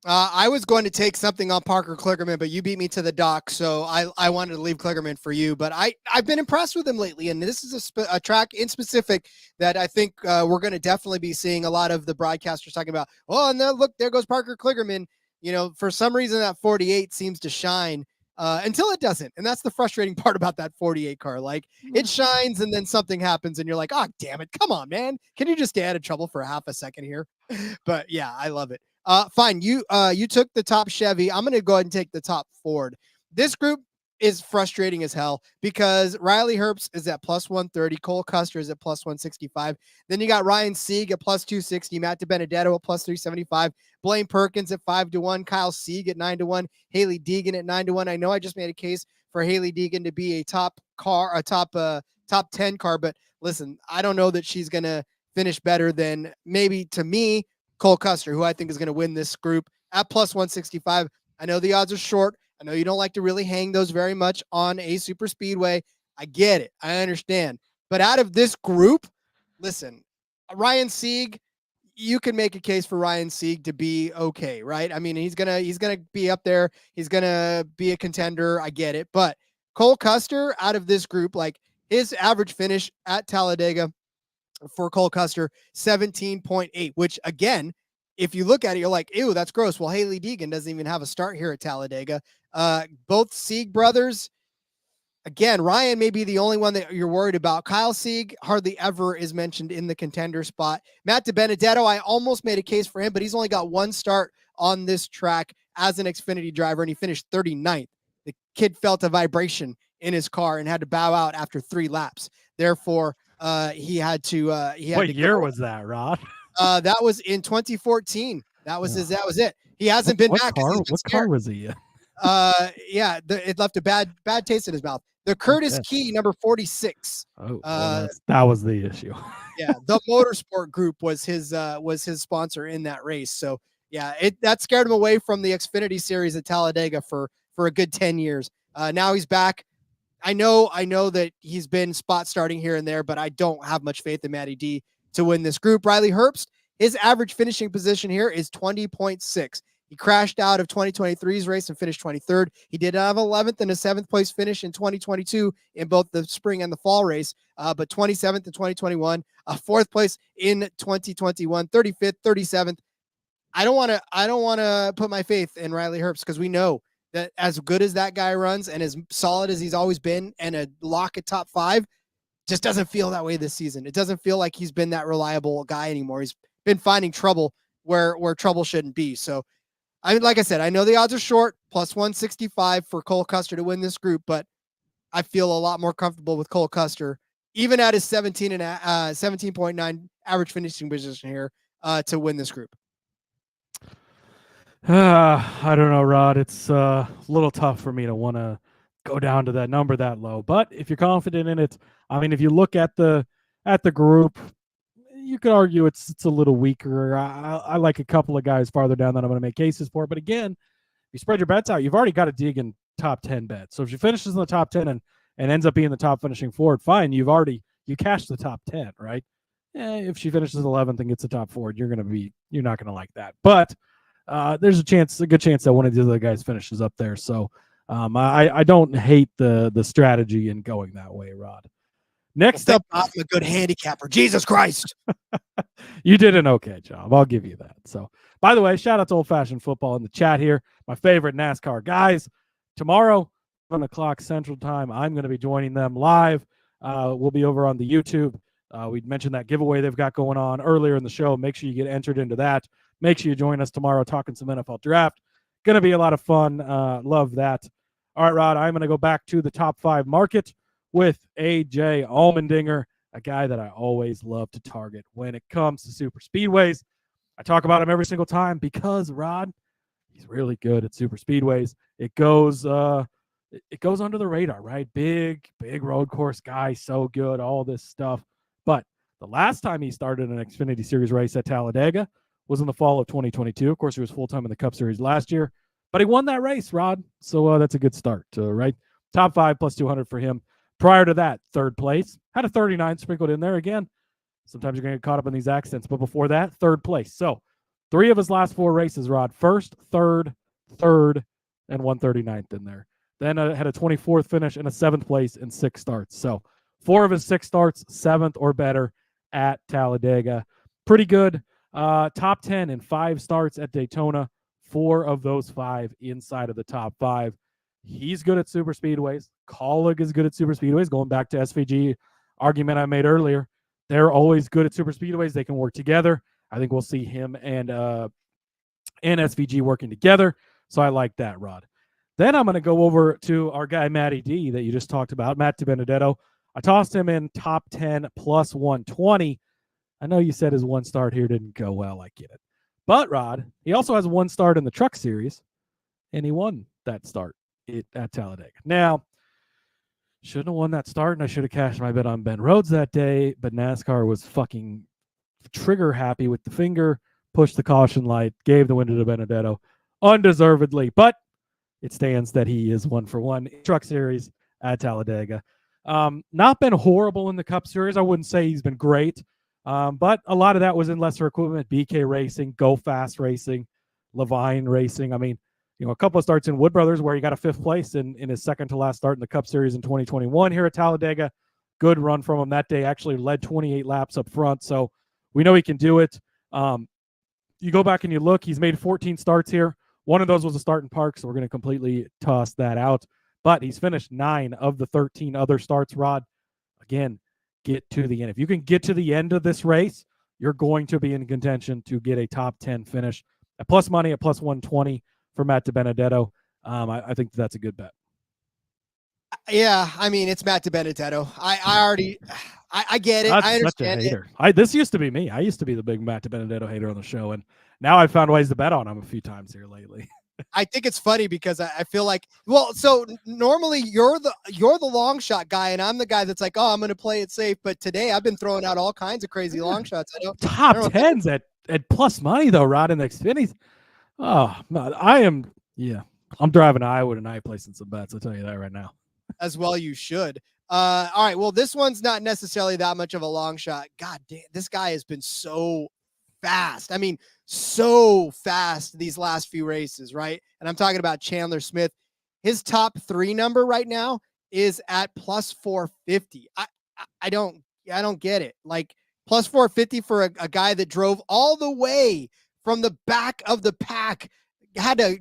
I was going to take something on Parker Kligerman, but you beat me to the dock, so I wanted to leave Kligerman for you. But I've been impressed with him lately, and this is a track in specific that I think we're going to definitely be seeing a lot of the broadcasters talking about. Oh, and look, there goes Parker Kligerman. You know, for some reason that 48 seems to shine until it doesn't, and that's the frustrating part about that 48 car. Like, it shines, and then something happens, and you're like, oh, damn it, come on, man. Can you just stay out of trouble for a half a second here? But yeah, I love it. Fine. You took the top Chevy. I'm going to go ahead and take the top Ford. This group, is frustrating as hell because Riley Herbst is at plus 130. Cole Custer is at plus 165. Then you got Ryan Sieg at plus 260. Matt DiBenedetto at plus 375. Blaine Perkins at 5-1. Kyle Sieg at 9-1. Haley Deegan at 9-1. I know I just made a case for Haley Deegan to be a top 10 car, but listen, I don't know that she's going to finish better than maybe, to me, Cole Custer, who I think is going to win this group at plus 165. I know the odds are short. I know you don't like to really hang those very much on a super speedway. I get it. I understand. But out of this group, listen, Ryan Sieg, you can make a case for Ryan Sieg to be okay, right? I mean, he's gonna be up there. He's gonna be a contender. I get it. But Cole Custer, out of this group, like his average finish at Talladega for Cole Custer, 17.8, which again, if you look at it, you're like, ew, that's gross. Well, Haley Deegan doesn't even have a start here at Talladega. Both Sieg brothers, again, Ryan may be the only one that you're worried about. Kyle Sieg hardly ever is mentioned in the contender spot. Matt DiBenedetto, I almost made a case for him, but he's only got one start on this track as an Xfinity driver, and he finished 39th. The kid felt a vibration in his car and had to bow out after 3 laps. Therefore, he had to. What year was that, Rod? That was in 2014. That was it. He hasn't been back. What car was he in? It left a bad taste in his mouth. The Curtis Key, number 46. That was the issue. Yeah, the Motorsport Group was his sponsor in that race. So yeah, that scared him away from the Xfinity Series at Talladega for a good 10 years. Now he's back. I know that he's been spot starting here and there, but I don't have much faith in Matty D to win this group. Riley Herbst, his average finishing position here is 20.6. He crashed out of 2023's race and finished 23rd. He did have 11th and a 7th place finish in 2022 in both the spring and the fall race, but 27th in 2021, 4th place in 2021, 35th, 37th. I don't want to put my faith in Riley Herbst because we know that as good as that guy runs and as solid as he's always been and a lock at top 5, just doesn't feel that way this season. It doesn't feel like he's been that reliable guy anymore. He's been finding trouble where trouble shouldn't be. So, like I said, I know the odds are short, plus 165 for Cole Custer to win this group, but I feel a lot more comfortable with Cole Custer, even at his 17.9 average finishing position here, to win this group. I don't know, Rod. It's a little tough for me to want to go down to that number that low. But if you're confident in it, I mean, if you look at the group, you could argue it's a little weaker. I like a couple of guys farther down that I'm going to make cases for. But again, if you spread your bets out, you've already got a Deegan top 10 bet. So if she finishes in the top 10 and ends up being the top finishing Ford, fine. You cashed the top 10, right? If she finishes 11th and gets the top Ford, you're not going to like that. But there's a good chance that one of the other guys finishes up there. So I don't hate the strategy in going that way, Rod. Next up, I'm a good handicapper. Jesus Christ. You did an okay job. I'll give you that. So, by the way, shout out to Old Fashioned Football in the chat here. My favorite NASCAR guys. Tomorrow, 7 o'clock Central Time, I'm going to be joining them live. We'll be over on the YouTube. We mentioned that giveaway they've got going on earlier in the show. Make sure you get entered into that. Make sure you join us tomorrow talking some NFL draft. Going to be a lot of fun. Love that. All right, Rod, I'm going to go back to the top 5 market with A.J. Allmendinger, a guy that I always love to target when it comes to super speedways. I talk about him every single time because, Rod, he's really good at super speedways. It goes under the radar, right? Big road course guy, so good, all this stuff. But the last time he started an Xfinity Series race at Talladega was in the fall of 2022. Of course, he was full-time in the Cup Series last year, but he won that race, Rod. So that's a good start, right? Top 5 plus 200 for him. Prior to that, 3rd place. Had a 39 sprinkled in there. Again, sometimes you're going to get caught up in these accidents. But before that, 3rd place. So 3 of his last 4 races, Rod. 1st, 3rd, and 139th in there. Then had a 24th finish and a 7th place in 6 starts. So 4 of his 6 starts, 7th or better at Talladega. Pretty good. Top 10 in 5 starts at Daytona. 4 of those 5 inside of the top 5. He's good at super speedways. Kaulig is good at super speedways. Going back to SVG argument I made earlier, they're always good at super speedways. They can work together. I think we'll see him and SVG working together. So I like that, Rod. Then I'm going to go over to our guy, Matty D, that you just talked about, Matt DiBenedetto. I tossed him in top 10 plus 120. I know you said his one start here didn't go well. I get it. But, Rod, he also has one start in the Truck Series, and he won that start at Talladega. Now, shouldn't have won that start, and I should have cashed my bet on Ben Rhodes that day, but NASCAR was fucking trigger happy with the finger, pushed the caution light, gave the win to Benedetto undeservedly, but it stands that he is 1-for-1 in Truck Series at Talladega. Not been horrible in the Cup Series. I wouldn't say he's been great, but a lot of that was in lesser equipment, BK Racing, Go Fast Racing, Levine Racing. I mean, a couple of starts in Wood Brothers where he got a 5th place in his second to last start in the Cup Series in 2021 here at Talladega. Good run from him that day. Actually led 28 laps up front, so we know he can do it. You go back and you look, he's made 14 starts here. One of those was a start in park, so we're going to completely toss that out. But he's finished 9 of the 13 other starts, Rod. Again, get to the end. If you can get to the end of this race, you're going to be in contention to get a top 10 finish. At plus money, at plus 120 for Matt DiBenedetto. I think that's a good bet. Yeah, I mean, it's Matt DiBenedetto. I get it. That's I understand such a hater. it. This used to be me. I used to be the big Matt DiBenedetto hater on the show, and now I've found ways to bet on him a few times here lately. I think it's funny because I feel like, so normally you're the long shot guy, and I'm the guy that's like, oh, I'm going to play it safe. But today I've been throwing out all kinds of crazy long shots. Top 10s at plus money though, Rod, in the Xfinity. Oh, I'm driving to Iowa tonight placing some bets. I'll tell you that right now. As well, you should. All right. Well, this one's not necessarily that much of a long shot. God damn, this guy has been so fast. I mean, so fast these last few races, right? And I'm talking about Chandler Smith. His top 3 number right now is at plus 450. I don't get it. Like plus 450 for a guy that drove all the way from the back of the pack, had to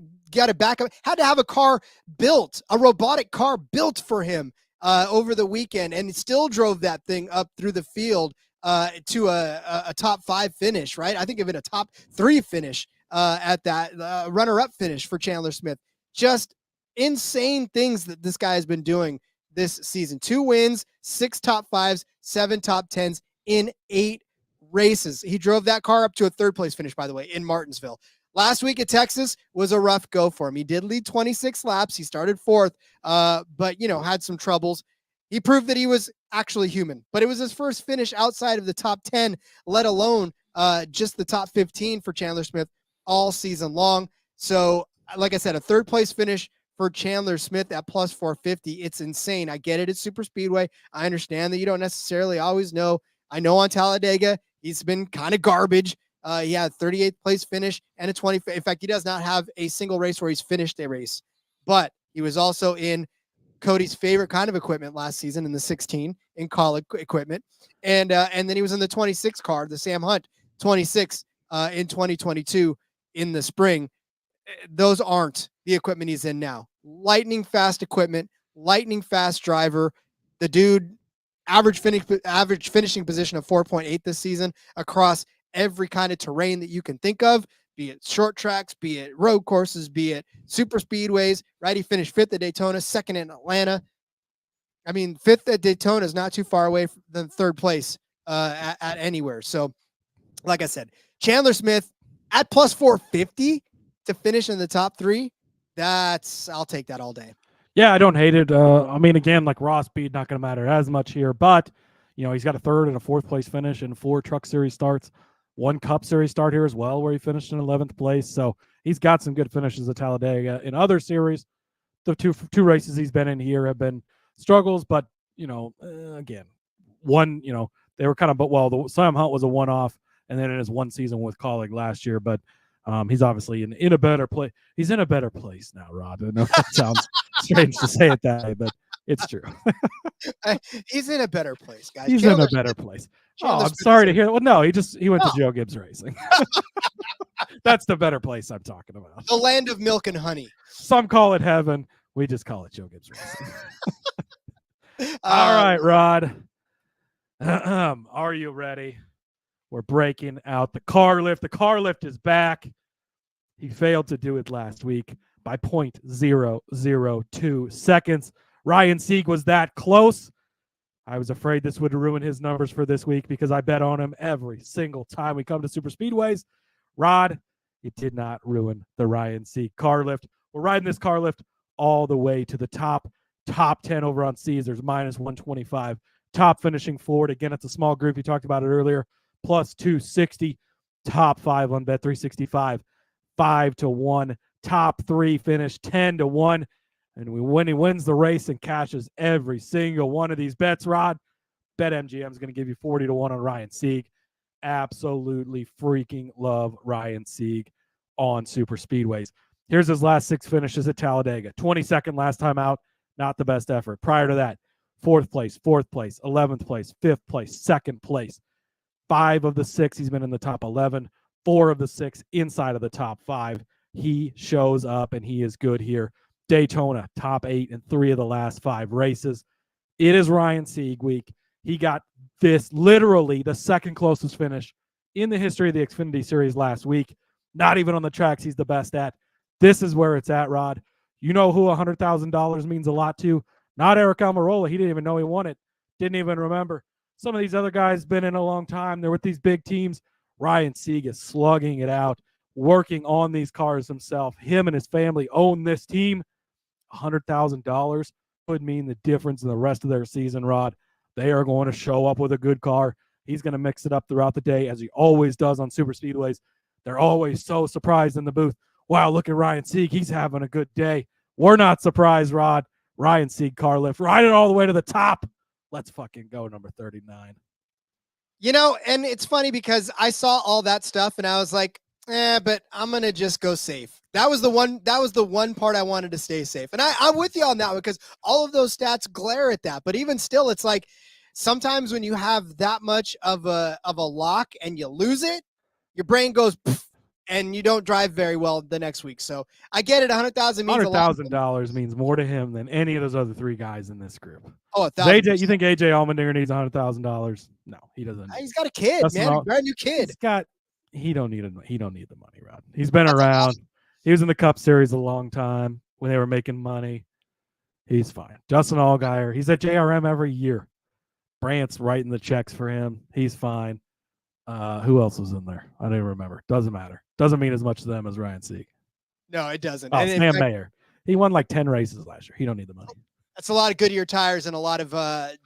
back up, had to have a car built, a robotic car built for him over the weekend, and still drove that thing up through the field to a top 5 finish, right? I think even a top 3 finish at that runner-up finish for Chandler Smith. Just insane things that this guy has been doing this season. 2 wins, 6 top 5s, 7 top 10s in 8 races. He drove that car up to a 3rd place finish, by the way, in Martinsville. Last week at Texas was a rough go for him. He did lead 26 laps. He started 4th, but, had some troubles. He proved that he was actually human, but it was his first finish outside of the top 10, let alone just the top 15 for Chandler Smith all season long. So, like I said, a 3rd place finish for Chandler Smith at plus 450. It's insane. I get it. It's super speedway. I understand that you don't necessarily always know. I know on Talladega, he's been kind of garbage. He had 38th place finish and a 20. In fact, he does not have a single race where he's finished a race, but he was also in Cody's favorite kind of equipment last season in the 16 in college equipment. And then he was in the 26 car, the Sam Hunt 26 in 2022 in the spring. Those aren't the equipment he's in now. Lightning fast equipment, lightning fast driver. The dude average finishing position of 4.8 this season across every kind of terrain that you can think of, be it short tracks, be it road courses, be it super speedways, right? He finished 5th at Daytona, 2nd in Atlanta. I mean, 5th at Daytona is not too far away from 3rd place at anywhere. So, like I said, Chandler Smith at plus 450 to finish in the top 3. I'll take that all day. Yeah, I don't hate it. I mean, again, like raw speed, not going to matter as much here, but he's got a 3rd and a 4th place finish and 4 Truck Series starts, 1 Cup Series start here as well, where he finished in 11th place. So he's got some good finishes at Talladega. In other series, the two races he's been in here have been struggles, but again, one, they were kind of, the Sam Hunt was a one-off, and then in his one season with Colleague last year, but he's obviously in a better place. He's in a better place now, Rod. I know that sounds strange to say it that way, but it's true. He's in a better place, guys. He's in a better place. I'm sorry to hear. Well, no, he went to Joe Gibbs Racing. That's the better place I'm talking about. The land of milk and honey. Some call it heaven. We just call it Joe Gibbs Racing. All right, Rod. Are you ready? We're breaking out the car lift. The car lift is back. He failed to do it last week, by 0.002 seconds. Ryan Sieg was that close. I was afraid this would ruin his numbers for this week because I bet on him every single time we come to super speedways. Rod, it did not ruin the Ryan Sieg car lift. We're riding this car lift all the way to the top 10 over on Caesars, minus 125. Top finishing Ford. Again, it's a small group. You talked about it earlier. Plus 260. Top 5 on Bet 365. 5-1. Top 3 finish 10-1. And when he wins the race and cashes every single one of these bets, Rod, BetMGM is going to give you 40-1 on Ryan Sieg. Absolutely freaking love Ryan Sieg on super speedways. Here's his last 6 finishes at Talladega. 22nd last time out, not the best effort. Prior to that, 4th place, 11th place, 5th place, 2nd place. 5 of the 6, he's been in the top 11. 4 of the 6 inside of the top 5. He shows up and he is good here. Daytona, top 8 in 3 of the last 5 races. It is Ryan Sieg week. He got this literally the second closest finish in the history of the Xfinity Series last week. Not even on the tracks he's the best at. This is where it's at, Rod. You know who $100,000 means a lot to? Not Eric Almirola. He didn't even know he won it. Didn't even remember. Some of these other guys been in a long time. They're with these big teams. Ryan Sieg is slugging it out, working on these cars himself. Him and his family own this team. $100,000 would mean the difference in the rest of their season, Rod. They are going to show up with a good car. He's going to mix it up throughout the day, as he always does on super speedways. They're always so surprised in the booth. Wow, look at Ryan Sieg. He's having a good day. We're not surprised, Rod. Ryan Sieg car lift. Ride it all the way to the top. Let's fucking go, number 39. You know, and it's funny because I saw all that stuff and I was like, but I'm going to just go safe. That was the one part I wanted to stay safe. And I'm with you on that one because all of those stats glare at that. But even still, it's like sometimes when you have that much of a lock and you lose it, your brain goes poof, and you don't drive very well the next week. So I get it. $100,000 means $100,000 means more to him than any of those other 3 guys in this group. Oh, AJ, you think AJ Allmendinger needs $100,000? No, he doesn't. He's got a kid, man. A brand new kid. He don't need the money, Rod. He's been around. He was in the Cup Series a long time when they were making money. He's fine. Justin Allgaier, he's at JRM every year. Brant's writing the checks for him. He's fine. Who else was in there? I don't even remember. Doesn't matter. Doesn't mean as much to them as Ryan Sieg. No, it doesn't. Oh, Sam Mayer. He won like 10 races last year. He don't need the money. That's a lot of Goodyear tires and a lot of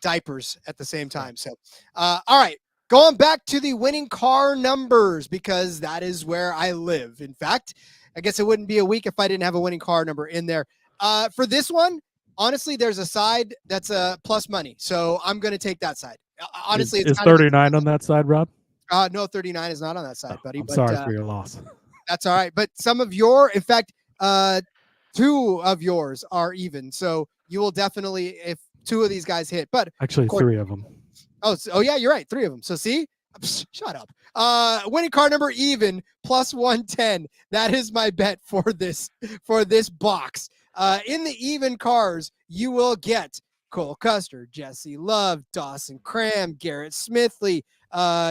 diapers at the same time. So, all right. Going back to the winning car numbers, because that is where I live. In fact, I guess it wouldn't be a week if I didn't have a winning car number in there. For this one, honestly, there's a side that's a plus money. So I'm going to take that side. Honestly, it's 39 on that side, Rob? No, 39 is not on that side, buddy. I'm sorry for your loss. That's all right. But some of your, in fact, 2 of yours are even. So you will definitely, if 2 of these guys hit, but actually 3 of them. Oh, yeah, you're right. 3 of them. So see, shut up. Winning car number even plus 110. That is my bet for this box. In the even cars, you will get Cole Custer, Jesse Love, Dawson Cram, Garrett Smithley.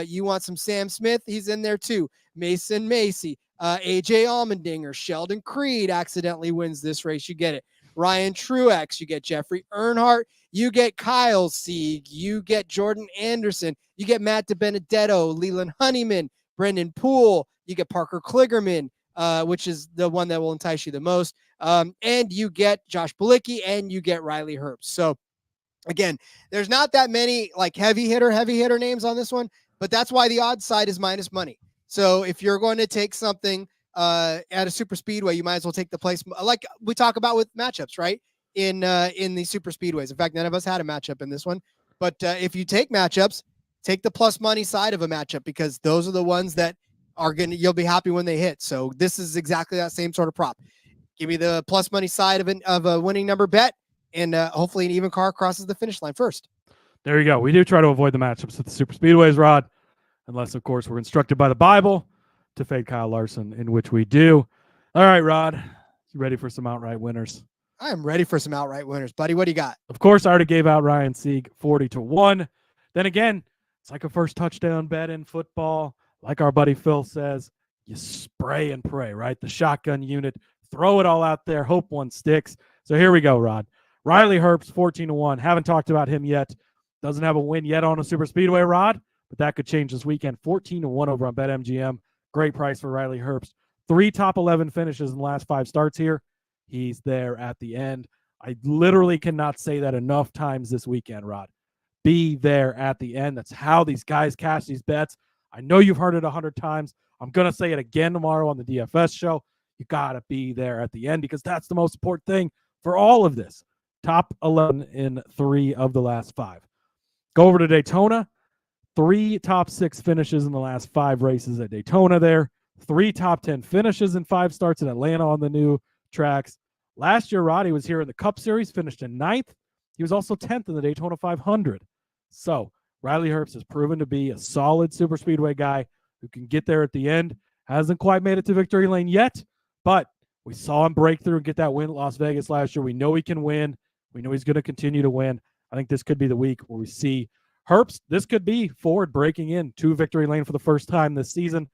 You want some Sam Smith? He's in there too. Mason Macy, AJ Allmendinger, Sheldon Creed accidentally wins this race. You get it. Ryan Truex, you get Jeffrey Earnhardt, you get Kyle Sieg, you get Jordan Anderson, you get Matt DiBenedetto, Leland Honeyman, Brendan Poole, you get Parker Kligerman, which is the one that will entice you the most, and you get Josh Bilicki, and you get Riley Herbst. So again, there's not that many like heavy hitter names on this one, but that's why the odds side is minus money. So if you're going to take something at a super speedway, you might as well take the place like we talk about with matchups, right? In the super speedways. In fact, none of us had a matchup in this one, but if you take matchups, take the plus money side of a matchup because those are the ones that are you'll be happy when they hit. So this is exactly that same sort of prop. Give me the plus money side of a winning number bet, and hopefully an even car crosses the finish line first. There you go. We do try to avoid the matchups at the super speedways, Rod, unless of course we're instructed by the Bible to fade Kyle Larson, in which we do. All right, Rod, you ready for some outright winners? I am ready for some outright winners, buddy. What do you got? Of course, I already gave out Ryan Sieg 40-1. Then again, it's like a first touchdown bet in football. Like our buddy Phil says, you spray and pray, right? The shotgun unit, throw it all out there, hope one sticks. So here we go, Rod. Riley Herbst, 14-1. Haven't talked about him yet. Doesn't have a win yet on a super speedway, Rod, but that could change this weekend. 14-1 over on BetMGM. Great price for Riley Herbst. 3 top 11 finishes in the last 5 starts here. He's there at the end. I literally cannot say that enough times this weekend, Rod. Be there at the end. That's how these guys cash these bets. I know you've heard it 100 times. I'm going to say it again tomorrow on the DFS show. You got to be there at the end because that's the most important thing for all of this. Top 11 in 3 of the last 5. Go over to Daytona. 3 top 6 finishes in the last 5 races at Daytona there. 3 top 10 finishes in 5 starts in Atlanta on the new tracks. Last year, Roddy was here in the Cup Series, finished in 9th. He was also 10th in the Daytona 500. So Riley Herbst has proven to be a solid super speedway guy who can get there at the end. Hasn't quite made it to victory lane yet, but we saw him break through and get that win at Las Vegas last year. We know he can win. We know he's going to continue to win. I think this could be the week where we see Herbst. This could be Ford breaking in to victory lane for the first time this season.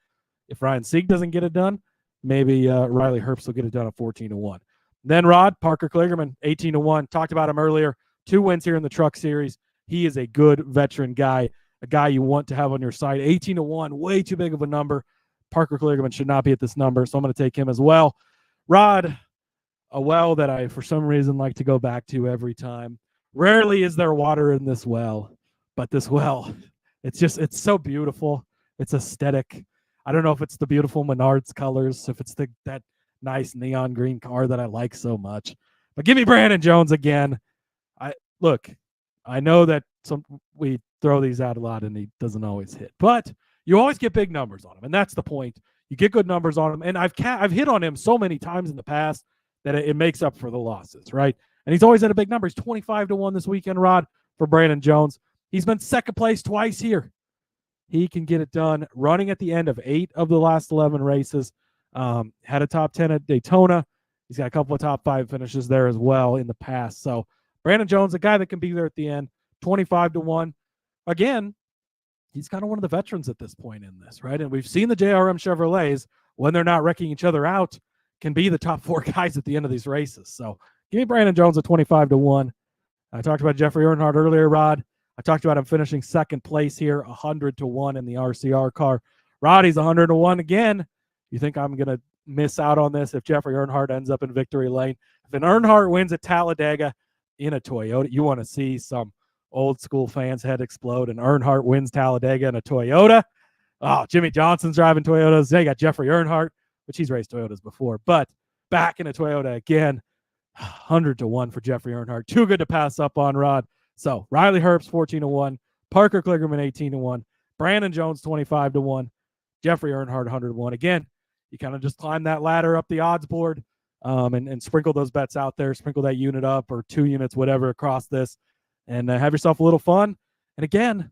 If Ryan Sieg doesn't get it done, maybe Riley Herbst will get it done at 14-1. Then Rod, Parker Kligerman, 18-1. Talked about him earlier. 2 wins here in the Truck Series. He is a good veteran guy, a guy you want to have on your side. 18-1, way too big of a number. Parker Kligerman should not be at this number, so I'm going to take him as well. Rod, a well that I, for some reason, like to go back to every time. Rarely is there water in this well, but this well, it's so beautiful. It's aesthetic. I don't know if it's the beautiful Menards colors, if it's that nice neon green car that I like so much. But give me Brandon Jones again. I know that we throw these out a lot and he doesn't always hit, but you always get big numbers on him, and that's the point. You get good numbers on him, and I've hit on him so many times in the past that it makes up for the losses, right? And he's always at a big number. He's 25-1 this weekend, Rod, for Brandon Jones. He's been second place twice here. He can get it done running at the end of 8 of the last 11 races. Had a top 10 at Daytona. He's got a couple of top 5 finishes there as well in the past. So Brandon Jones, a guy that can be there at the end, 25-1. Again, he's kind of one of the veterans at this point in this, right? And we've seen the JRM Chevrolets, when they're not wrecking each other out, can be the top 4 guys at the end of these races. So give me Brandon Jones at 25-1. I talked about Jeffrey Earnhardt earlier, Rod. I talked about him finishing second place here, 100-1 in the RCR car. Roddy's 100-1 again. You think I'm going to miss out on this if Jeffrey Earnhardt ends up in victory lane? If an Earnhardt wins at Talladega in a Toyota, you want to see some old school fans' head explode, and Earnhardt wins Talladega in a Toyota. Oh, Jimmy Johnson's driving Toyotas. They got Jeffrey Earnhardt, which he's raced Toyotas before, but back in a Toyota again. 100-1 for Jeffrey Earnhardt. Too good to pass up on, Rod. So Riley Herbst, 14-1. Parker Kligerman, 18-1. Brandon Jones, 25-1. Jeffrey Earnhardt, 100-1. Again, you kind of just climb that ladder up the odds board and sprinkle those bets out there, sprinkle that unit up or 2 units, whatever, across this, and have yourself a little fun. And again,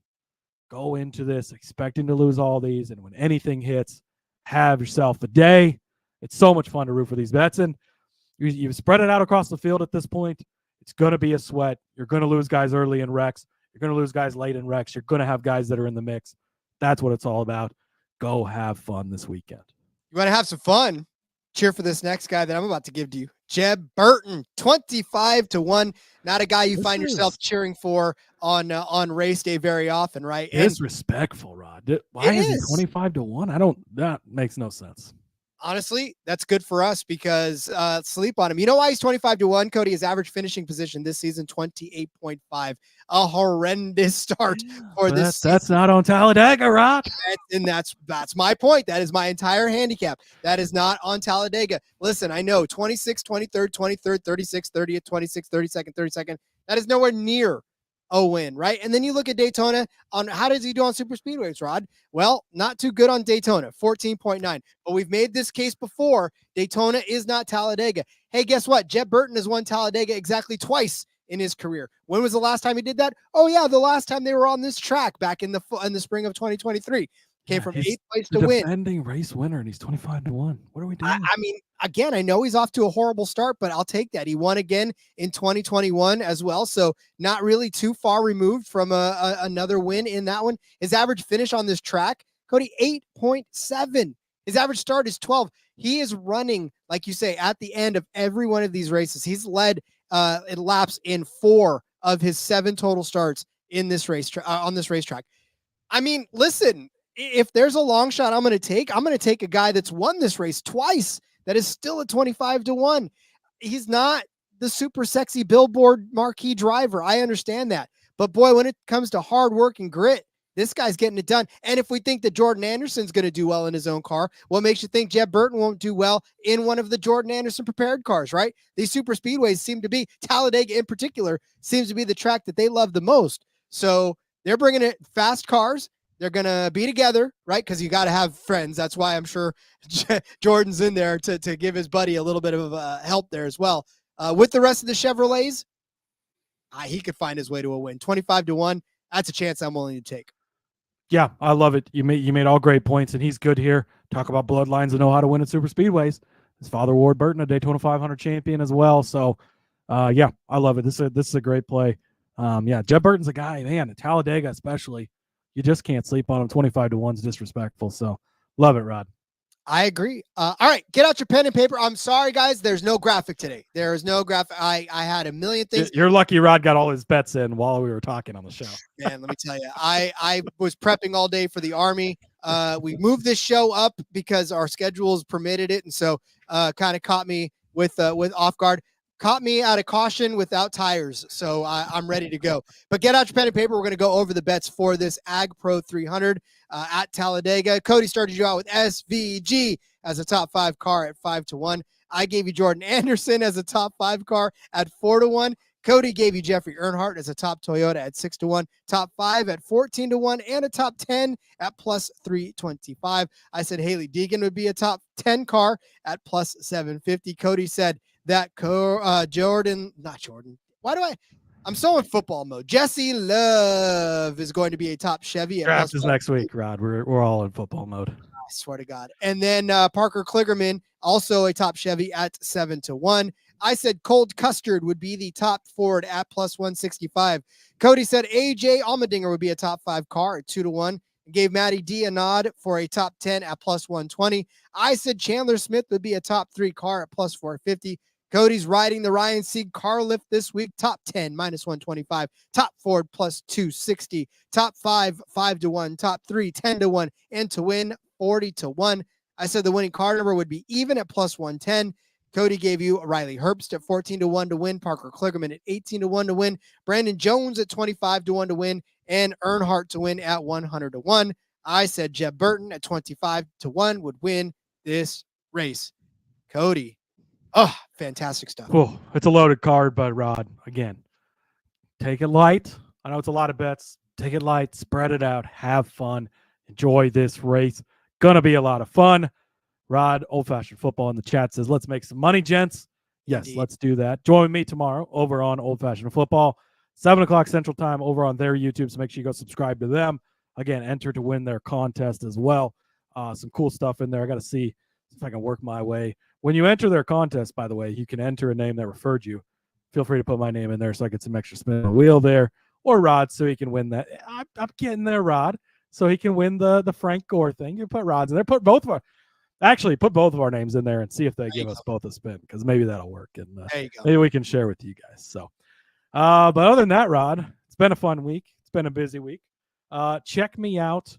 go into this expecting to lose all these, and when anything hits, have yourself a day. It's so much fun to root for these bets, and you've spread it out across the field at this point. It's going to be a sweat. You're going to lose guys early in wrecks. You're going to lose guys late in wrecks. You're going to have guys that are in the mix. That's what it's all about. Go have fun this weekend. You want to have some fun? Cheer for this next guy that I'm about to give to you. Jeb Burton, 25-1. Not a guy you find yourself cheering for on race day very often, right? Disrespectful, Rod. Why is he 25-1? That makes no sense. Honestly, that's good for us because sleep on him. You know why he's 25-1, Cody? His average finishing position this season, 28.5. A horrendous start for this season. That's not on Talladega, Rod. And that's my point. That is my entire handicap. That is not on Talladega. Listen, I know 26, 23rd, 23rd, 36, 30th, 26, 32nd, 32nd. That is nowhere near a win, right? And then you look at Daytona. On how does he do on super speedways, Rod? Well, not too good on Daytona, 14.9. But we've made this case before. Daytona is not Talladega. Hey, guess what? Jeb Burton has won Talladega exactly twice in his career. When was the last time he did that? Oh yeah, the last time they were on this track back in the spring of 2023. Came from 8th place to win. Defending race winner, and he's 25-1. What are we doing? I mean, again, I know he's off to a horrible start, but I'll take that. He won again in 2021 as well, so not really too far removed from another win in that one. His average finish on this track, Cody, 8.7. His average start is 12. He is running, like you say, at the end of every one of these races. He's led in laps in 4 of his 7 total starts in this race on this racetrack. I mean, listen, if there's a long shot I'm going to take a guy that's won this race twice that is still at 25-1. He's not the super sexy billboard marquee driver. I understand that. But boy, when it comes to hard work and grit, this guy's getting it done. And if we think that Jordan Anderson's going to do well in his own car, what makes you think Jeb Burton won't do well in one of the Jordan Anderson prepared cars, right? These super speedways seem to be, Talladega in particular, seems to be the track that they love the most. So they're bringing it fast cars. They're going to be together, right? Because you got to have friends. That's why I'm sure Jordan's in there to give his buddy a little bit of help there as well. With the rest of the Chevrolets, he could find his way to a win. 25-1, that's a chance I'm willing to take. Yeah, I love it. You made all great points, and he's good here. Talk about bloodlines and know how to win at super speedways. His father, Ward Burton, a Daytona 500 champion as well. So, yeah, I love it. This is a great play. Yeah, Jeb Burton's a guy, man, at Talladega especially. You just can't sleep on him. 25-1's disrespectful. So, love it, Rod. I agree. All right, get out your pen and paper. I'm sorry, guys. There's no graphic today. There is no graphic. I had a million things. You're lucky Rod got all his bets in while we were talking on the show. Man, let me tell you, I was prepping all day for the Army. We moved this show up because our schedules permitted it, and so kind of caught me with off guard. Caught me out of caution without tires, so I'm ready to go. But get out your pen and paper. We're going to go over the bets for this Ag Pro 300 at Talladega. Cody started you out with SVG as a top 5 car at 5-1. I gave you Jordan Anderson as a top 5 car at 4-1. Cody gave you Jeffrey Earnhardt as a top Toyota at 6-1, top 5 at 14-1, and a top 10 at plus 325. I said Haley Deegan would be a top 10 car at plus 750. Cody said that I'm so in football mode. Jesse Love is going to be a top Chevy. Draft is next week, Rod. We're all in football mode. I swear to God. And then Parker Kligerman, also a top Chevy at 7-1. I said Cold Custard would be the top Ford at plus 165. Cody said AJ Allmendinger would be a top 5 car at 2-1. Gave Matty D a nod for a top 10 at plus 120. I said Chandler Smith would be a top 3 car at plus 450. Cody's riding the Ryan Sieg car lift this week. Top 10, minus 125. Top Ford, plus 260. Top 5, 5-1. Top 3, 10-1. And to win, 40-1. I said the winning car number would be even at plus 110. Cody gave you Riley Herbst at 14-1 to win. Parker Kligerman at 18-1 to win. Brandon Jones at 25-1 to win. And Earnhardt to win at 100-1. I said Jeb Burton at 25-1 would win this race. Cody. Oh, fantastic stuff. Oh, it's a loaded card, but Rod, again, take it light. I know it's a lot of bets. Take it light, spread it out, have fun, enjoy this race. Gonna be a lot of fun. Rod, Old Fashioned Football in the chat says, let's make some money, gents. Yes, Indeed. Let's do that. Join me tomorrow over on Old Fashioned Football, 7 o'clock Central Time over on their YouTube. So make sure you go subscribe to them. Again, enter to win their contest as well. Some cool stuff in there. I got to see if I can work my way. When you enter their contest, by the way, you can enter a name that referred you. Feel free to put my name in there so I get some extra spin on the wheel there. Or Rod, so he can win that. I'm getting there, Rod, so he can win the Frank Gore thing. You put Rod's in there. Put both of our names in there and see if they give us both a spin, because maybe that'll work. And there you go. Maybe we can share with you guys. So, but other than that, Rod, it's been a fun week. It's been a busy week. Check me out,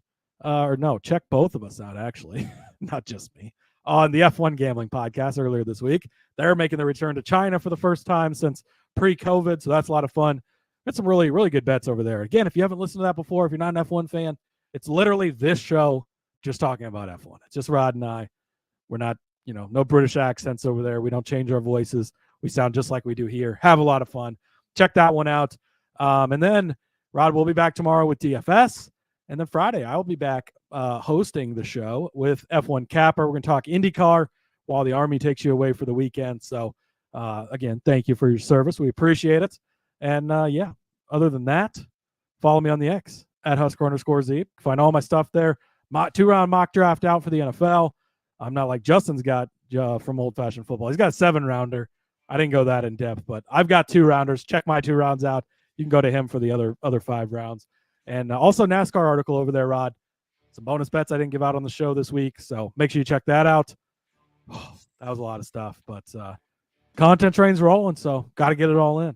check both of us out, actually, not just me, on the F1 Gambling Podcast earlier this week. They're making the return to China for the first time since pre-COVID, so that's a lot of fun. Got some really, really good bets over there. Again, if you haven't listened to that before, if you're not an F1 fan, it's literally this show just talking about F1. It's just Rod and I. We're not, no British accents over there. We don't change our voices. We sound just like we do here. Have a lot of fun. Check that one out. And then Rod will be back tomorrow with DFS. And then Friday, I will be back hosting the show with F1 Capper. We're going to talk IndyCar while the Army takes you away for the weekend. So, again, thank you for your service. We appreciate it. And, other than that, follow me on the X at Husker_Zeeb. Find all my stuff there. 2-round mock draft out for the NFL. I'm not like Justin's got from Old Fashioned Football. He's got a 7-rounder. I didn't go that in depth, but I've got 2-rounders. Check my 2 rounds out. You can go to him for the other 5 rounds. And also NASCAR article over there, Rod. Some bonus bets I didn't give out on the show this week, so make sure you check that out. That was a lot of stuff, but content train's rolling, so got to get it all in.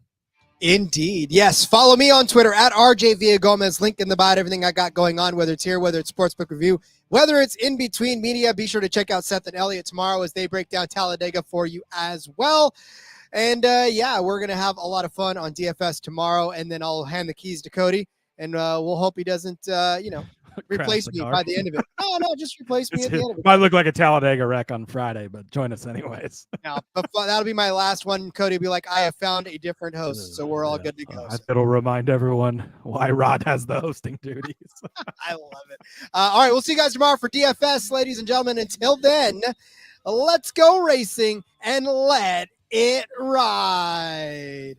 Indeed. Yes. Follow me on Twitter at RJ Villagomez. Link in the bio. Everything I got going on, whether it's here, whether it's Sportsbook Review, whether it's in between media. Be sure to check out Seth and Elliot tomorrow as they break down Talladega for you as well. And we're going to have a lot of fun on DFS tomorrow. And then I'll hand the keys to Cody, and we'll hope he doesn't, replace me by the end of it. No, just replace me at the end of it. Might look like a Talladega wreck on Friday, but join us anyways. Now, that'll be my last one. Cody will be like, I have found a different host, so we're all good to go. It'll remind everyone why Rod has the hosting duties. I love it. All right, we'll see you guys tomorrow for DFS, ladies and gentlemen. Until then, let's go racing and let it ride.